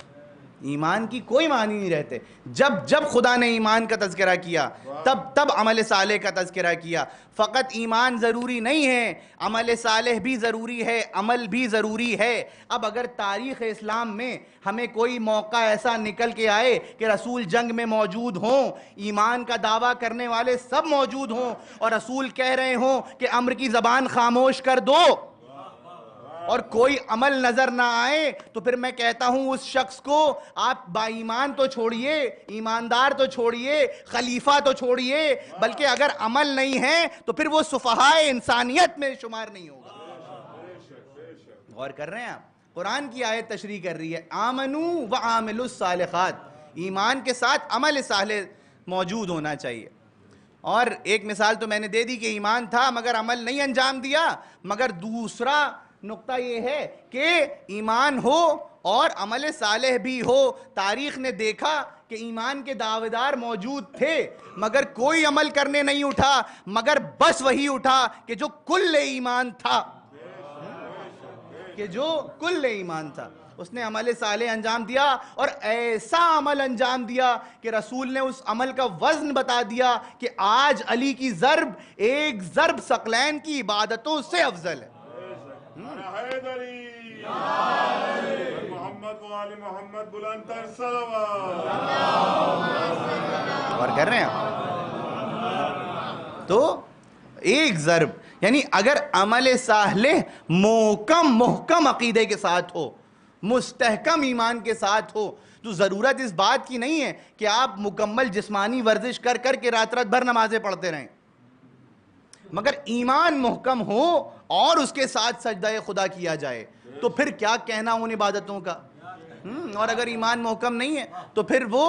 ایمان کی کوئی معنی نہیں رہتے. جب خدا نے ایمان کا تذکرہ کیا تب عمل صالح کا تذکرہ کیا. فقط ایمان ضروری نہیں ہے, عمل صالح بھی ضروری ہے, عمل بھی ضروری ہے. اب اگر تاریخ اسلام میں ہمیں کوئی موقع ایسا نکل کے آئے کہ رسول جنگ میں موجود ہوں, ایمان کا دعویٰ کرنے والے سب موجود ہوں, اور رسول کہہ رہے ہوں کہ امر کی زبان خاموش کر دو, اور کوئی عمل نظر نہ آئے, تو پھر میں کہتا ہوں اس شخص کو آپ با ایمان تو چھوڑیے, ایماندار تو چھوڑیے, خلیفہ تو چھوڑیے, بلکہ اگر عمل نہیں ہے تو پھر وہ صفحائے انسانیت میں شمار نہیں ہوگا. غور کر رہے ہیں آپ؟ قرآن کی آیت تشریح کر رہی ہے آمنوا وعاملوا الصالحات, ایمان کے ساتھ عمل صالح موجود ہونا چاہیے. اور ایک مثال تو میں نے دے دی کہ ایمان تھا مگر عمل نہیں انجام دیا, مگر دوسرا نقطہ یہ ہے کہ ایمان ہو اور عمل صالح بھی ہو. تاریخ نے دیکھا کہ ایمان کے دعویدار موجود تھے مگر کوئی عمل کرنے نہیں اٹھا, مگر بس وہی اٹھا کہ جو کل ایمان تھا, کہ جو کل ایمان تھا اس نے عمل صالح انجام دیا, اور ایسا عمل انجام دیا کہ رسول نے اس عمل کا وزن بتا دیا کہ آج علی کی ضرب ایک ضرب ثقلین کی عبادتوں سے افضل ہے. محمد و آل محمد بلند تر صلوات. اور کر رہے ہیں تو ایک ضرب, یعنی اگر عمل صالح محکم عقیدے کے ساتھ ہو, مستحکم ایمان کے ساتھ ہو, تو ضرورت اس بات کی نہیں ہے کہ آپ مکمل جسمانی ورزش کر کے رات بھر نمازیں پڑھتے رہیں, مگر ایمان محکم ہو اور اس کے ساتھ سجدہ خدا کیا جائے, تو پھر کیا کہنا ان عبادتوں کا. اور اگر ایمان محکم نہیں ہے تو پھر وہ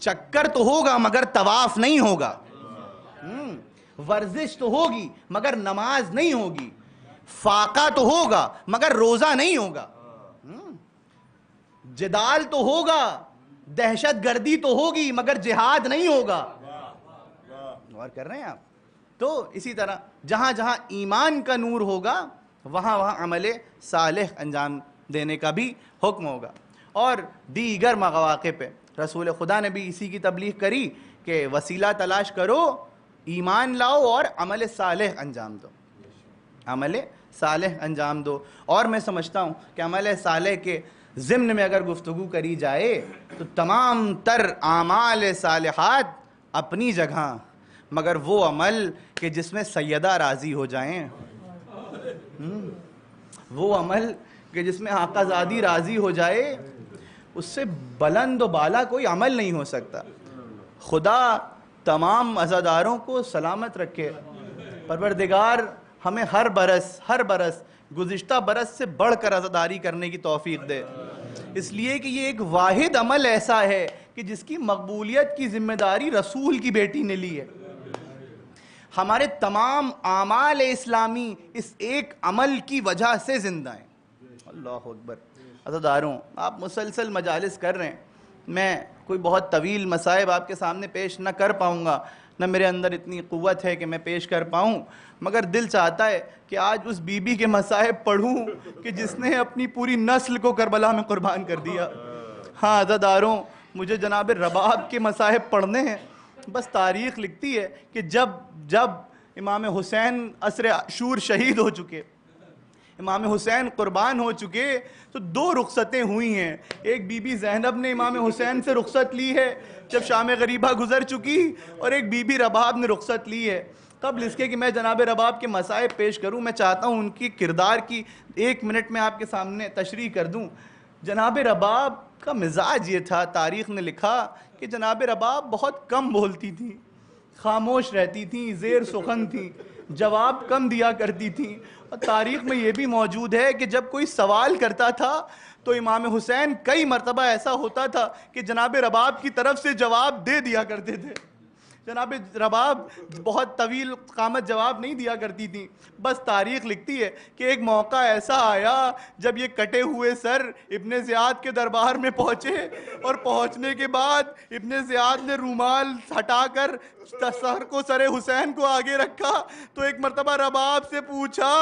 چکر تو ہوگا مگر طواف نہیں ہوگا, ورزش تو ہوگی مگر نماز نہیں ہوگی, فاقہ تو ہوگا مگر روزہ نہیں ہوگا, جدال تو ہوگا, دہشت گردی تو ہوگی مگر جہاد نہیں ہوگا. غور کر رہے ہیں آپ؟ تو اسی طرح جہاں جہاں ایمان کا نور ہوگا وہاں عمل صالح انجام دینے کا بھی حکم ہوگا. اور دیگر مواقع پہ رسول خدا نے بھی اسی کی تبلیغ کری کہ وسیلہ تلاش کرو ایمان لاؤ اور عمل صالح انجام دو، عمل صالح انجام دو۔ اور میں سمجھتا ہوں کہ عمل صالح کے ضمن میں اگر گفتگو کری جائے تو تمام تر اعمال صالحات اپنی جگہ، مگر وہ عمل کہ جس میں سیدہ راضی ہو جائیں، وہ عمل کہ جس میں آقا زادی راضی ہو جائے، اس سے بلند و بالا کوئی عمل نہیں ہو سکتا۔ خدا تمام عزاداروں کو سلامت رکھے، پروردگار ہمیں ہر برس گزشتہ برس سے بڑھ کر عزاداری کرنے کی توفیق دے، اس لیے کہ یہ ایک واحد عمل ایسا ہے کہ جس کی مقبولیت کی ذمہ داری رسول کی بیٹی نے لی ہے۔ ہمارے تمام اعمال اسلامی اس ایک عمل کی وجہ سے زندہ ہیں۔ اللہ اکبر۔ عزاداروں، آپ مسلسل مجالس کر رہے ہیں، میں کوئی بہت طویل مصائب آپ کے سامنے پیش نہ کر پاؤں گا، نہ میرے اندر اتنی قوت ہے کہ میں پیش کر پاؤں، مگر دل چاہتا ہے کہ آج اس بی بی کے مصائب پڑھوں کہ جس نے اپنی پوری نسل کو کربلا میں قربان کر دیا۔ ہاں عزاداروں، مجھے جناب رباب کے مصائب پڑھنے ہیں۔ بس تاریخ لکھتی ہے کہ جب امام حسین عصر عاشور شہید ہو چکے، امام حسین قربان ہو چکے، تو دو رخصتیں ہوئی ہیں۔ ایک بی بی زینب نے امام حسین سے رخصت لی ہے جب شام غریبہ گزر چکی، اور ایک بی بی رباب نے رخصت لی ہے۔ قبل اس کے کہ میں جناب رباب کے مصائب پیش کروں، میں چاہتا ہوں ان کی کردار کی 1 منٹ میں آپ کے سامنے تشریح کر دوں۔ جناب رباب کا مزاج یہ تھا، تاریخ نے لکھا کہ جناب رباب بہت کم بولتی تھی، خاموش رہتی تھیں، زیر سخن تھیں، جواب کم دیا کرتی تھیں۔ اور تاریخ میں یہ بھی موجود ہے کہ جب کوئی سوال کرتا تھا تو امام حسین کئی مرتبہ ایسا ہوتا تھا کہ جناب رباب کی طرف سے جواب دے دیا کرتے تھے۔ جناب رباب بہت طویل قامت جواب نہیں دیا کرتی تھیں، بس تاریخ لکھتی ہے کہ ایک موقع ایسا آیا جب یہ کٹے ہوئے سر ابن زیاد کے دربار میں پہنچے، اور پہنچنے کے بعد ابن زیاد نے رومال ہٹا کر سر کو سر حسین کو آگے رکھا، تو ایک مرتبہ رباب سے پوچھا،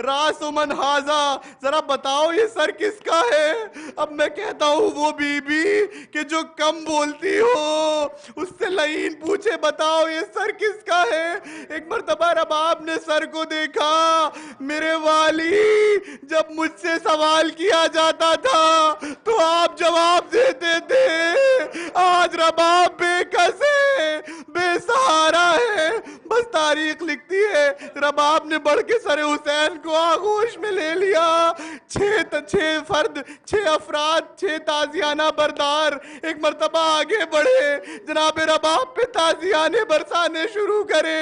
راس من ہاذا، ذرا بتاؤ یہ سر کس کا ہے؟ اب میں کہتا ہوں وہ بی بی کہ جو کم بولتی ہو اس سے لعین پوچھے بتاؤ یہ سر کس کا ہے؟ ایک مرتبہ رباب نے سر کو دیکھا، میرے والی جب مجھ سے سوال کیا جاتا تھا تو آپ جواب دیتے تھے، آج رباب بے کس ہے، بے سہارا ہے۔ بس تاریخ لکھتی ہے رباب نے بڑھ کے سر حسین کو آغوش میں لے لیا، 6 افراد 6 تازیانہ بردار ایک مرتبہ آگے بڑھے، جناب رباب پہ تازیانے برسانے شروع کرے،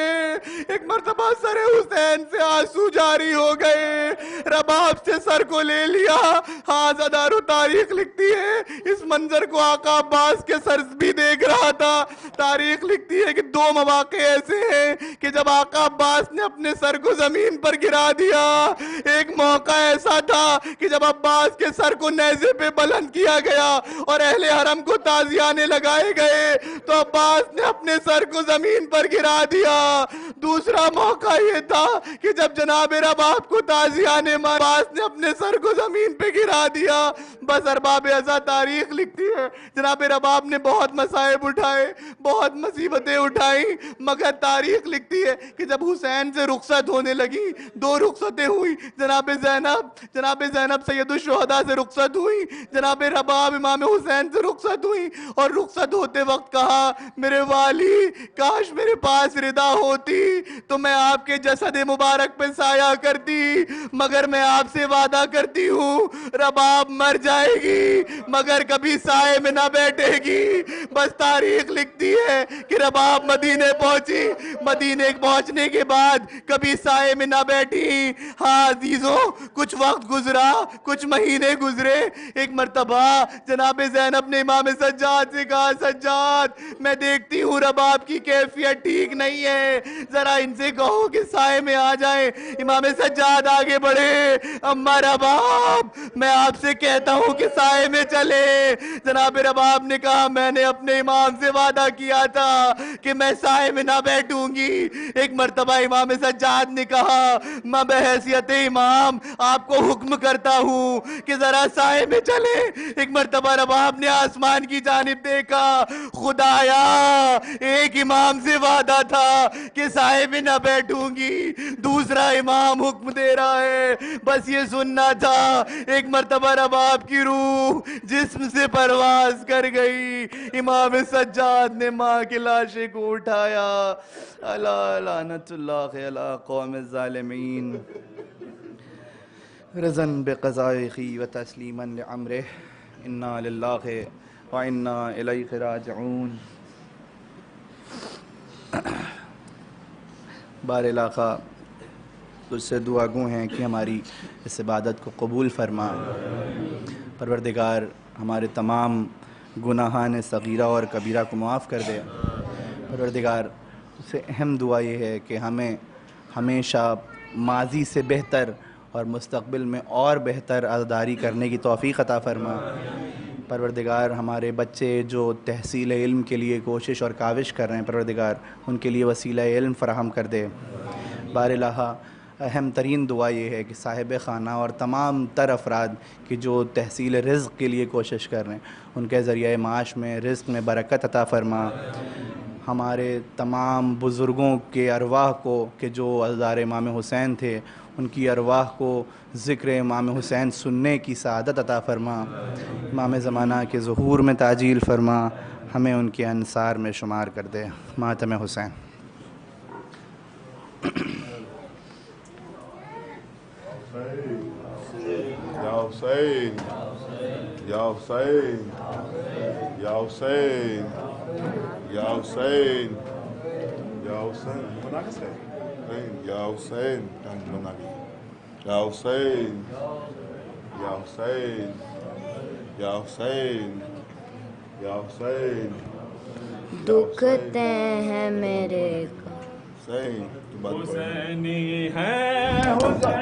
ایک مرتبہ سر حسین سے آنسو جاری ہو گئے، رباب سے سر کو لے لیا۔ ہاں عزادارو، تاریخ لکھتی ہے اس منظر کو آقا عباس کے سر بھی دیکھ رہا تھا۔ تاریخ لکھتی ہے کہ 2 مواقع ایسے ہیں کہ جب آقا عباس نے اپنے سر کو زمین پر گرا دیا۔ ایک موقع ایسا تھا کہ جب عباس کے سر کو نیزے پہ بلند کیا گیا اور اہل حرم کو تعزیانے لگائے گئے تو عباس نے اپنے سر کو زمین پر گرا دیا۔ دوسرا موقع یہ تھا کہ جب جناب رباب کو تعزیانے عباس نے اپنے سر کو زمین پہ گرا دیا۔ بس ارباب عزا تاریخ لکھتی ہے جناب رباب نے بہت مصائب اٹھائے، بہت مصیبتیں اٹھائیں، مگر تاریخ لکھتی ہے کہ جب حسین سے رخصت ہونے لگی، 2 رخصتیں ہوئی، جناب زینب سید الشہداء سے رخصت ہوئی، جناب رباب امام حسین سے رخصت ہوئی، اور رخصت ہوتے وقت کہا، میرے والی کاش میرے پاس ردا ہوتی تو میں آپ کے جسد مبارک پہ سایہ کرتی، مگر میں آپ سے وعدہ کرتی ہوں رباب مر جائے گی مگر کبھی سائے میں نہ بیٹھے گی۔ بس تاریخ لکھتی ہے کہ رباب مدینے پہنچی، مدینے پہنچنے کے بعد کبھی سائے میں نہ بیٹھی۔ ہاں عزیزوں، کچھ وقت گزرا، کچھ مہینے گزرے، ایک مرتبہ جناب زینب نے امام سجاد سے کہا، سجاد میں دیکھتی ہوں رباب کی کیفیت ٹھیک نہیں ہے، ذرا ان سے کہو کہ سائے میں آ جائیں۔ امام سجاد آگے بڑھے، اما رباب میں آپ سے کہتا ہوں کہ سائے میں چلے۔ جناب رباب نے کہا، میں نے اپنے اپنے امام سے وعدہ کیا تھا کہ میں سائے میں نہ بیٹھوں گی. ایک مرتبہ امام سجاد نے کہا میں بحیثیت امام آپ کو حکم کرتا ہوں کہ ذرا سائے میں چلے. ایک مرتبہ رباب نے آسمان کی جانب دیکھا, خدایا ایک امام سے وعدہ تھا کہ سائے میں نہ بیٹھوں گی, دوسرا امام حکم دے رہا ہے, بس یہ سننا تھا. ایک مرتبہ رباب کی روح جسم سے پرواز کر گئی. امام سجاد نے ماں کے لاشے کو اٹھایا. اللہ لعنت اللہ علی قوم الظالمین. رضن بقضائه و تسلیما لعمره انا للہ و انا الیہ راجعون. بار علاقہ تجھ سے دعا گو ہیں کہ ہماری اس عبادت کو قبول فرما. پروردگار ہمارے تمام گناہان صغیرہ اور کبیرہ کو معاف کر دے. پروردگار اس سے اہم دعا یہ ہے کہ ہمیں ہمیشہ ماضی سے بہتر اور مستقبل میں اور بہتر عزاداری کرنے کی توفیق عطا فرما. پروردگار ہمارے بچے جو تحصیل علم کے لیے کوشش اور کاوش کر رہے ہیں, پروردگار ان کے لیے وسیلہ علم فراہم کر دے. بار الہ اہم ترین دعا یہ ہے کہ صاحب خانہ اور تمام تر افراد کی جو تحصیل رزق کے لیے کوشش کر رہے ہیں ان کے ذریعہ معاش میں رزق میں برکت عطا فرما. ہمارے تمام بزرگوں کے ارواح کو کہ جو عزادار امام حسین تھے ان کی ارواح کو ذکر امام حسین سننے کی سعادت عطا فرما. امام زمانہ کے ظہور میں تعجیل فرما, ہمیں ان کے انصار میں شمار کر دے. ماتم حسین. یا حسین یا حسین یا حسین یا حسین یا حسین یا حسین یا حسین یا حسین یا حسین یا حسین. دکھتے ہیں میرے کو حسین حسینی ہے حسین